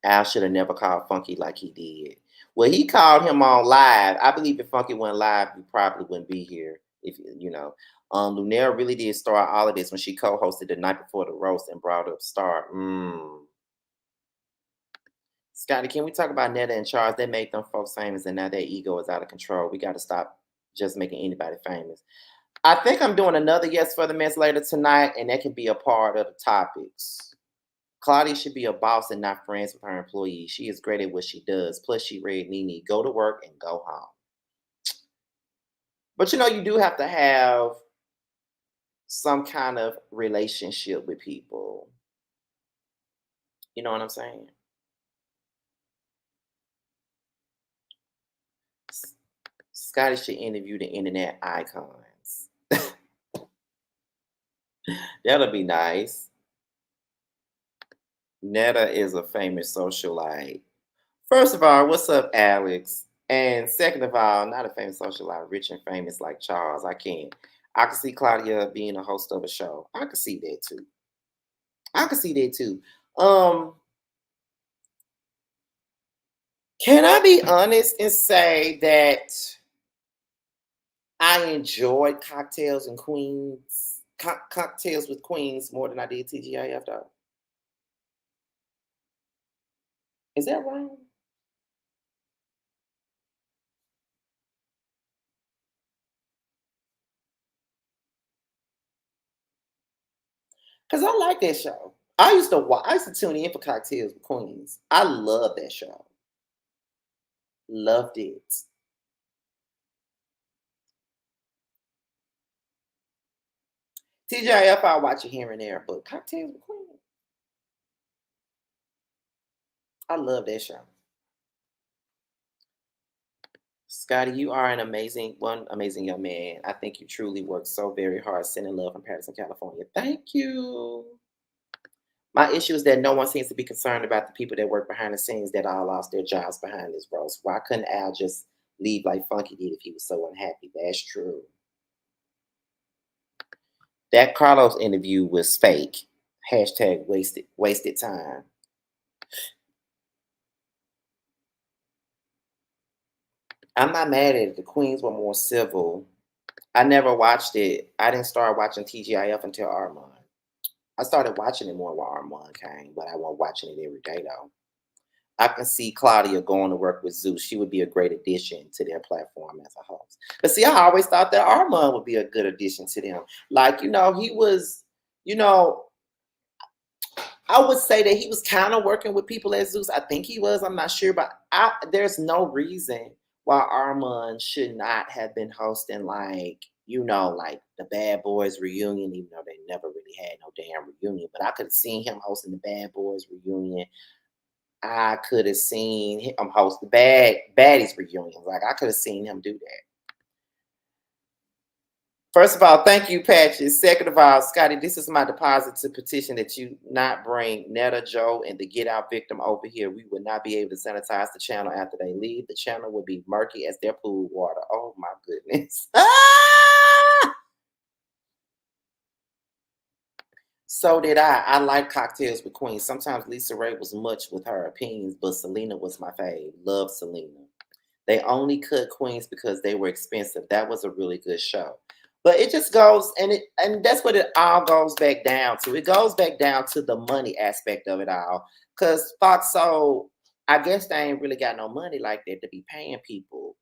Al should have never called Funky like he did. Well, he called him on live. I believe if Funky went live, we probably wouldn't be here. If you know, Lunera really did start all of this when she co-hosted the night before the roast and brought up Star. Scotty, can we talk about Netta and Charles? They made them folks famous, and now their ego is out of control. We got to stop just making anybody famous. I think I'm doing another Yes for the Mess later tonight, and that can be a part of the topics. Claudia should be a boss and not friends with her employees. She is great at what she does. Plus, she read Nene, go to work and go home. But you do have to have some kind of relationship with people. You know what I'm saying? Scotty should interview the internet icons. That'll be nice. Netta is a famous socialite. First of all, what's up, Alex? And second of all, not a famous socialite, rich and famous like Charles. I can't. I can see Claudia being a host of a show. I can see that too. I can see that too. Can I be honest and say that I enjoyed Cocktails and Queens, Cocktails with Queens more than I did TGIF though? Is that wrong? Because I like that show. I used to tune in for Cocktails with Queens. I love that show. Loved it. TGIF, I'll watch it here and there, but Cocktails with Queens, I love that show. Scotty, you are an amazing young man. I think you truly work so very hard. Sending love from Paris and California. Thank you. My issue is that no one seems to be concerned about the people that work behind the scenes that all lost their jobs behind this roast. Why couldn't Al just leave like Funky did if he was so unhappy? That's true. That Carlos interview was fake. Hashtag wasted time. I'm not mad at it. The queens were more civil. I never watched it. I didn't start watching TGIF until Armon. I started watching it more when Armon came, but I wasn't watching it every day though. I can see Claudia going to work with Zeus. She would be a great addition to their platform as a host. But see, I always thought that Armon would be a good addition to them. Like, he was, you know, I would say that he was kind of working with people at Zeus. I think he was. I'm not sure, but there's no reason why Armon should not have been hosting like the Bad Boys reunion, even though they never really had no damn reunion. But I could have seen him hosting the Bad Boys reunion. I could have seen him host the Baddies reunion. Like I could have seen him do that. First of all, thank you, Patches. Second of all, Scotty, this is my deposit to petition that you not bring Netta, Joe, and the Get Out victim over here. We would not be able to sanitize the channel after they leave. The channel would be murky as their pool water. Oh my goodness. So did I. I like Cocktails with Queens. Sometimes Lisa Ray was much with her opinions, but Selena was my fave. Love Selena. They only cut Queens because they were expensive. That was a really good show. But it just goes, and that's what it all goes back down to. It goes back down to the money aspect of it all. Because Fox Soul, I guess they ain't really got no money like that to be paying people,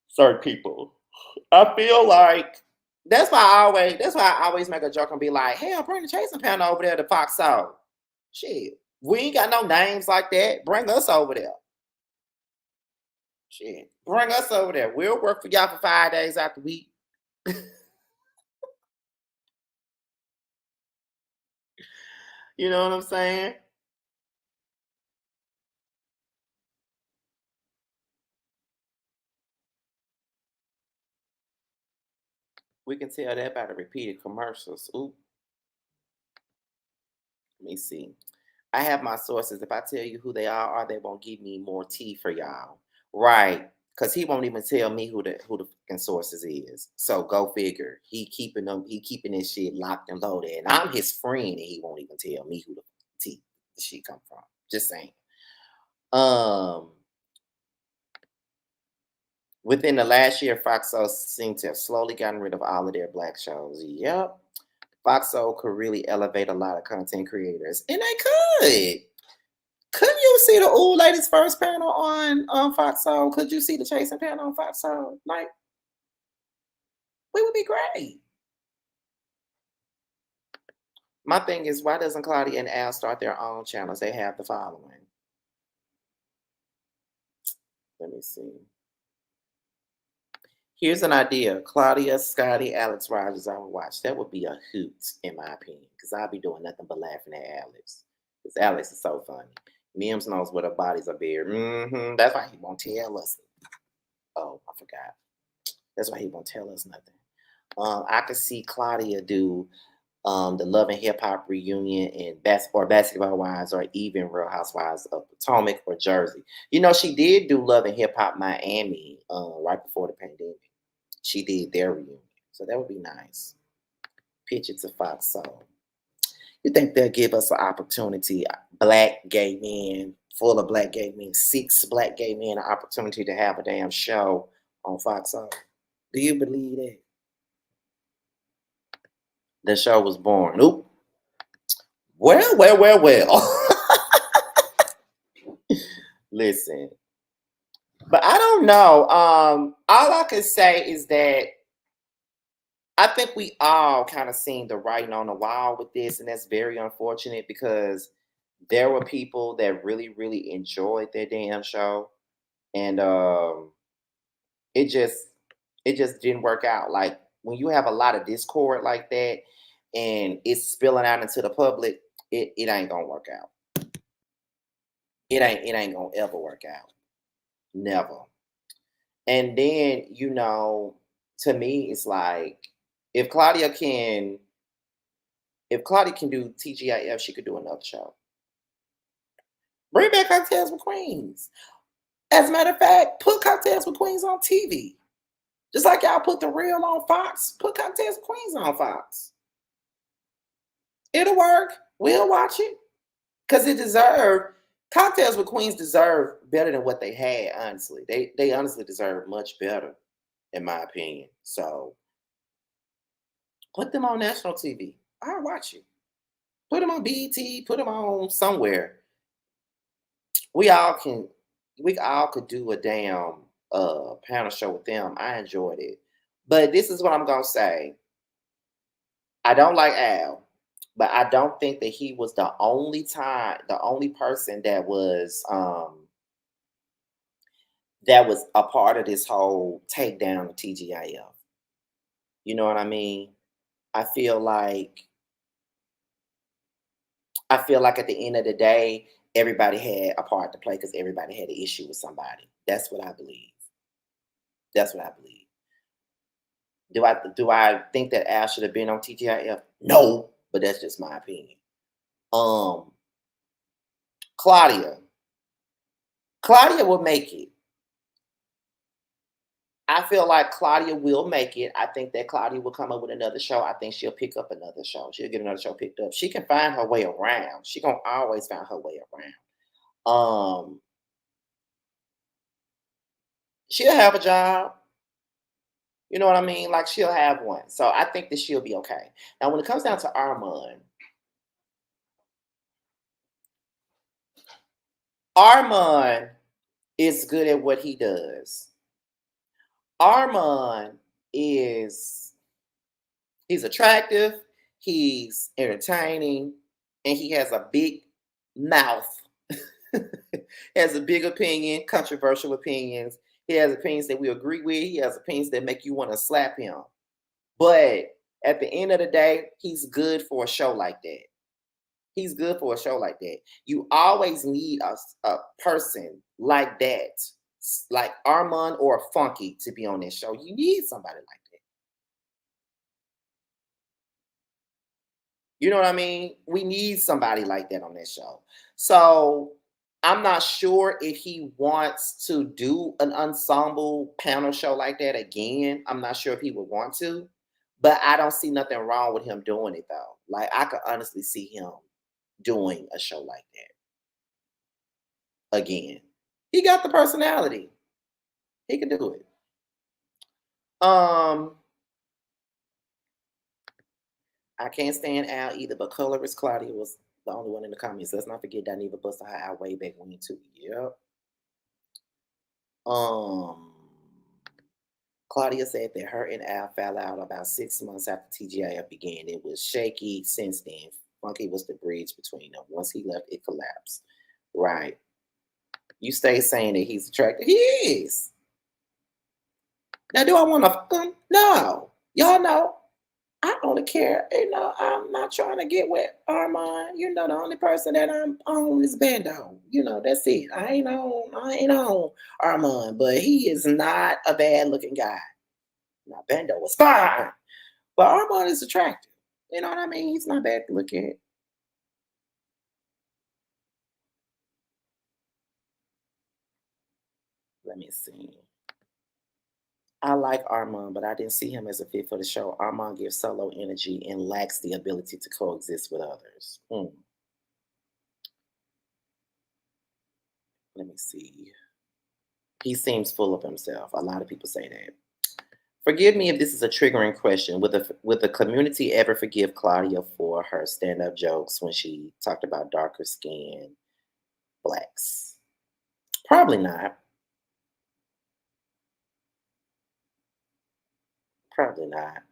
certain people. I feel like that's why I always make a joke and be like, hey, I'll bring the chasing panel over there to Fox Soul. Shit. We ain't got no names like that. Bring us over there. Shit. Bring us over there. We'll work for y'all for 5 days out the week. You know what I'm saying? We can tell that by the repeated commercials. Ooh, let me see. I have my sources. If I tell you who they are, they won't give me more tea for y'all. Right. Because he won't even tell me who the fucking sources is. So go figure. He keeping this shit locked and loaded. And I'm his friend and he won't even tell me who the tea the shit come from. Just saying. Um Within the last year, Foxo seemed to have slowly gotten rid of all of their black shows. Yep. Foxo could really elevate a lot of content creators. And they could. Couldn't you see the old ladies first panel on Foxo? Could you see the chasing panel on Foxo? Like, we would be great. My thing is, why doesn't Claudia and Al start their own channels? They have the following. Let me see. Here's an idea. Claudia, Scotty, Alex Rogers, I would watch. That would be a hoot, in my opinion, because I'll be doing nothing but laughing at Alex. Because Alex is so funny. Mims knows where the bodies are buried. That's why he won't tell us. Oh, I forgot. That's why he won't tell us nothing. I could see Claudia do the Love and Hip Hop reunion in Basketball Wives, or even Real Housewives of Potomac or Jersey. She did do Love and Hip Hop Miami right before the pandemic. She did their reunion, so that would be nice. Pitch it to Fox Soul. You think they'll give us an opportunity, black gay men, full of black gay men, 6 black gay men, an opportunity to have a damn show on Fox Soul? Do you believe that? The show was born. Oop. Well. Listen. But I don't know. All I can say is that I think we all kind of seen the writing on the wall with this, and that's very unfortunate because there were people that really, really enjoyed their damn show, and it just didn't work out. Like when you have a lot of discord like that, and it's spilling out into the public, it ain't gonna work out. It ain't gonna ever work out. Never. And then, to me, it's like if Claudia can do TGIF, she could do another show. Bring back Cocktails with Queens. As a matter of fact, put Cocktails with Queens on TV. Just like y'all put The Real on Fox, put Cocktails with Queens on Fox. It'll work. We'll watch it. Because Cocktails with Queens deserve better than what they had, honestly. They honestly deserve much better, in my opinion. So put them on national TV. I'll watch it. Put them on BET, put them on somewhere. We all could do a damn panel show with them. I enjoyed it. But this is what I'm gonna say. I don't like Al, but I don't think that he was the only person that was a part of this whole takedown of TGIF. You know what I mean? I feel like at the end of the day, everybody had a part to play because everybody had an issue with somebody. That's what I believe. That's what I believe. Do I think that Al should have been on TGIF? No, but that's just my opinion. Claudia will make it. I feel like Claudia will make it. I think that Claudia will come up with another show. I think she'll pick up another show. She'll get another show picked up. She can find her way around. She gonna always find her way around. She'll have a job. You know what I mean? Like she'll have one. So I think that she'll be okay. Now, when it comes down to Armon is good at what he does. Armon he's attractive, he's entertaining, and he has a big mouth. Has a big opinion, controversial opinions. He has opinions that we agree with. He has opinions that make you want to slap him. But at the end of the day, he's good for a show like that. He's good for a show like that. You always need a person like that, like Armon or Funky, to be on this show. You need somebody like that. You know what I mean? We need somebody like that on this show. So I'm not sure if he wants to do an ensemble panel show like that again. I'm not sure if he would want to, but I don't see nothing wrong with him doing it though. Like I could honestly see him doing a show like that again. He got the personality. He can do it. I can't stand Al either, but colorist Claudia was the only one in the comments. Let's not forget that Neva busted her out way back when too. Yep. Claudia said that her and Al fell out about 6 months after TGIF began. It was shaky since then. Funky was the bridge between them. Once he left, it collapsed. Right. You stay saying that he's attractive. He is. Now, do I want to fuck him? No. Y'all know. I only care, I'm not trying to get with Armon. The only person that I'm on is Bando. That's it. I ain't on Armon, but he is not a bad looking guy. Now Bando was fine, but Armon is attractive. You know what I mean? He's not bad looking. Let me see. I like Armon, but I didn't see him as a fit for the show. Armon gives solo energy and lacks the ability to coexist with others. Let me see. He seems full of himself. A lot of people say that. Forgive me if this is a triggering question. Would the community ever forgive Claudia for her stand-up jokes when she talked about darker skin blacks? Probably not. Probably not.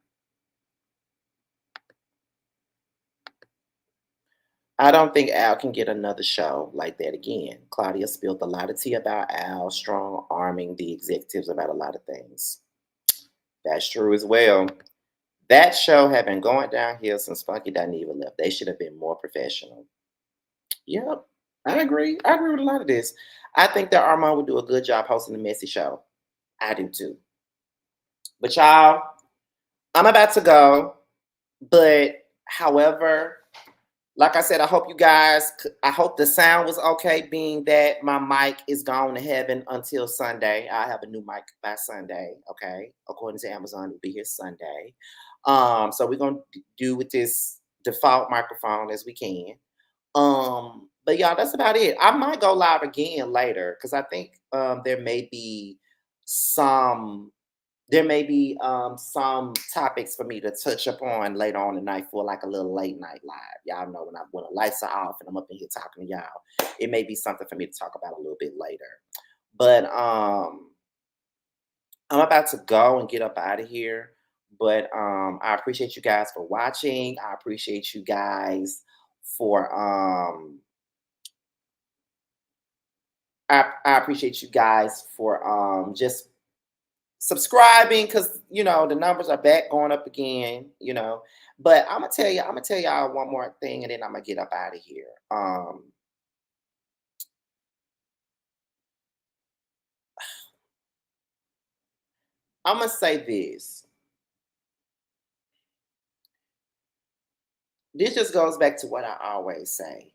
I don't think Al can get another show like that again. Claudia spilled a lot of tea about Al, strong arming the executives about a lot of things. That's true as well. That show had been going downhill since Funky Dineva left. They should have been more professional. Yep, I agree. I agree with a lot of this. I think that Armand would do a good job hosting the messy show. I do too. But y'all, I'm about to go. But however, like I said, I hope you guys, I hope the sound was okay, being that my mic is gone to heaven until Sunday. I have a new mic by Sunday, okay? According to Amazon, it'll be here Sunday. So we're gonna do with this default microphone as we can. But y'all, that's about it. I might go live again later because I think some there may be some topics for me to touch upon later on tonight for like a little late night live. Y'all know when the lights are off and I'm up in here talking to y'all, it may be something for me to talk about a little bit later. But I'm about to go and get up out of here. But I appreciate you guys for watching. I appreciate you guys for I appreciate you guys for just subscribing, because the numbers are back going up again. But I'm gonna tell y'all one more thing, and then I'm gonna get up out of here. I'm gonna say this just goes back to what I always say.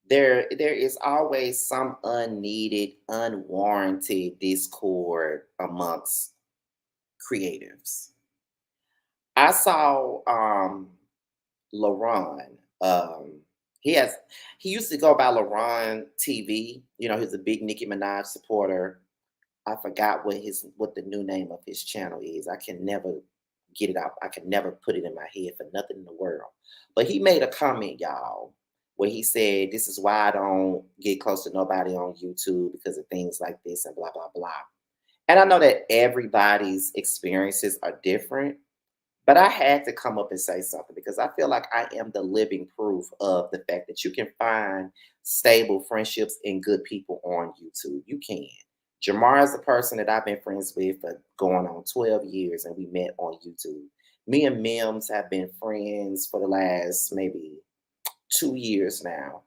There is always some unneeded, unwarranted discord amongst creatives. I saw LaRon. He used to go by LaRon TV. He's a big Nicki Minaj supporter. I forgot what the new name of his channel is. I can never get it out. I can never put it in my head for nothing in the world. But he made a comment, y'all, where he said, "This is why I don't get close to nobody on YouTube, because of things like this and blah, blah, blah." And I know that everybody's experiences are different, but I had to come up and say something because I feel like I am the living proof of the fact that you can find stable friendships and good people on YouTube. You can. Jamar is a person that I've been friends with for going on 12 years, and we met on YouTube. Me and Mims have been friends for the last maybe 2 years now.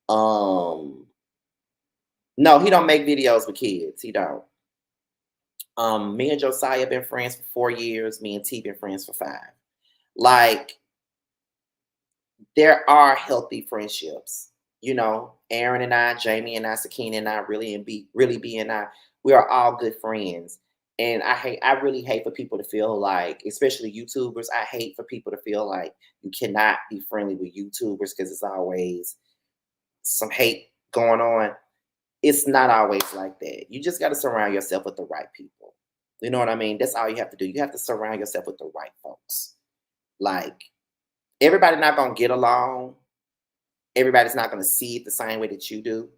No, he don't make videos with kids. He don't. Me and Josiah have been friends for 4 years. Me and T been friends for 5. Like, there are healthy friendships. Aaron and I, Jamie and I, Sakina and I, really B and I, we are all good friends. And I really hate for people to feel like, especially YouTubers, I hate for people to feel like you cannot be friendly with YouTubers because it's always some hate going on. It's not always like that. You just got to surround yourself with the right people. You know what I mean? That's all you have to do. You have to surround yourself with the right folks. Like, everybody not going to get along. Everybody's not going to see it the same way that you do,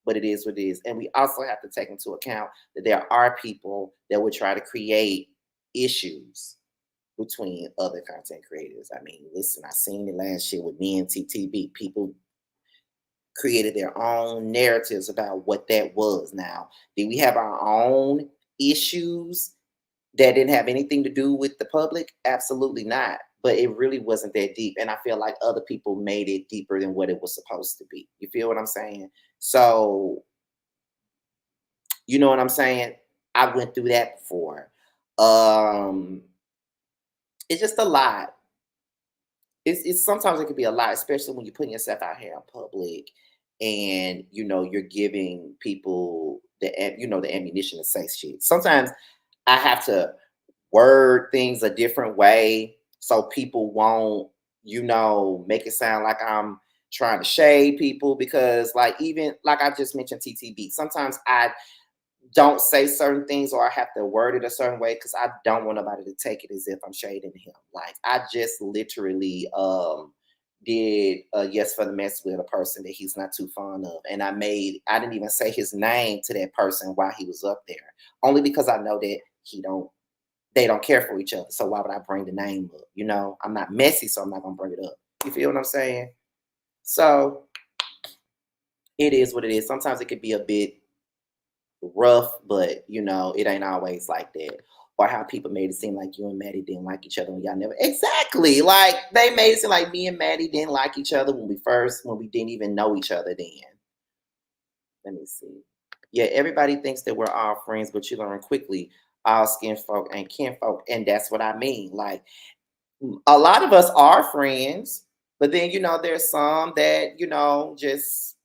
but it is what it is. And we also have to take into account that there are people that would try to create issues between other content creators. I mean, listen, I seen it last year with me and TTB. People created their own narratives about what that was. Now, did we have our own issues that didn't have anything to do with the public? Absolutely not. But it really wasn't that deep. And I feel like other people made it deeper than what it was supposed to be. You feel what I'm saying? So, you know what I'm saying? I went through that before. It's just a lot. It's sometimes it can be a lot, especially when you're putting yourself out here in public and you're giving people the ammunition to say shit. Sometimes I have to word things a different way so people won't, make it sound like I'm trying to shade people, because even like I just mentioned TTB, sometimes I don't say certain things, or I have to word it a certain way because I don't want nobody to take it as if I'm shading him. Like, I just literally did a yes for the mess with a person that he's not too fond of, and I didn't even say his name to that person while he was up there, only because I know that they don't care for each other. So why would I bring the name up? I'm not messy, so I'm not gonna bring it up. You feel what I'm saying? So it is what it is. Sometimes it could be a bit rough, but it ain't always like that. Or how people made it seem like you and Maddie didn't like each other when y'all never exactly, like, they made it seem like me and Maddie didn't like each other when we didn't even know each other then. Let me see. Yeah, everybody thinks that we're all friends, but you learn quickly all skin folk and kinfolk. And that's what I mean. Like, a lot of us are friends, but then, there's some that, just,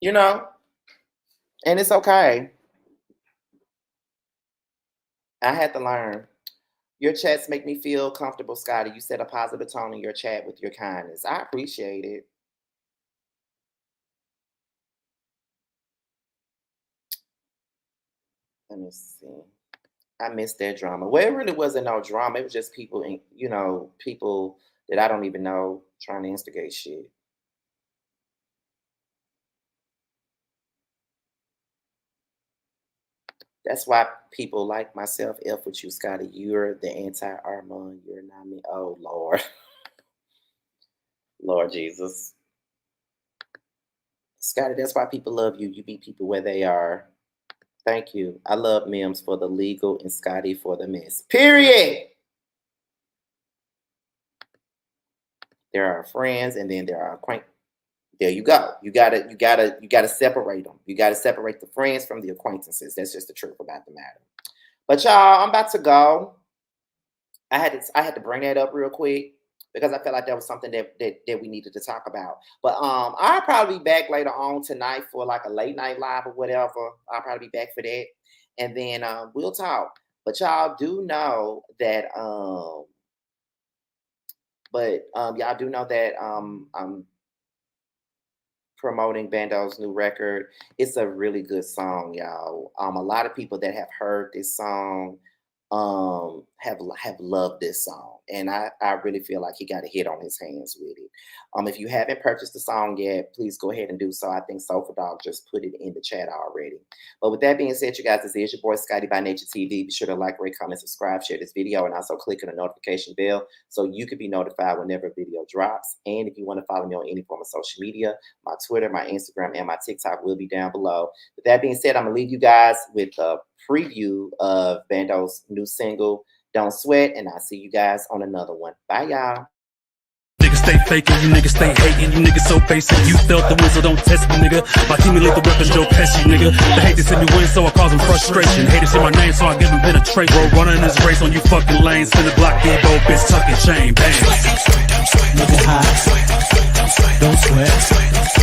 you know, and it's okay. I had to learn. Your chats make me feel comfortable, Scotty. You set a positive tone in your chat with your kindness. I appreciate it. Let me see. I missed that drama. Well, it really wasn't no drama. It was just people, people that I don't even know trying to instigate shit. That's why people like myself, F with you, Scotty. You're the anti-Armon. You're not me. Oh, Lord. Lord Jesus. Scotty, that's why people love you. You meet people where they are. Thank you. I love Mims for the legal and Scotty for the mess. Period. There are friends and then there are acquaintances. There you go. You gotta separate them. You gotta separate the friends from the acquaintances. That's just the truth about the matter. But y'all, I'm about to go. I had to bring that up real quick because I felt like that was something that we needed to talk about. But I'll probably be back later on tonight for like a late night live or whatever. I'll probably be back for that. And then we'll talk. But y'all do know that y'all do know that I'm promoting Bando's new record. It's a really good song, y'all. A lot of people that have heard this song have loved this song, and I really feel like he got a hit on his hands with it. If you haven't purchased the song yet, please go ahead and do so. I think Sofa Dog just put it in the chat already. But with that being said, you guys, this is your boy Scotty by Nature TV. Be sure to like, rate, comment, subscribe, share this video, and also click on the notification bell so you can be notified whenever a video drops. And if you want to follow me on any form of social media, my Twitter, my Instagram, and my TikTok will be down below. With that being said, I'm gonna leave you guys with a preview of Bando's new single, Don't Sweat, and I'll see you guys on another one. Bye, y'all. Niggas stay faking, you niggas stay hating, you niggas so basic. You felt the win, so don't test me, nigga. My team elite the weapon, Joe Pesci, nigga. They hate to see me win, so I cause them frustration. Haters see my name, so I give them penetration. Bro, running this race on you fucking lanes. Spin the block, Debo, bitch, tuck your chain, bang. Looking hot, don't sweat.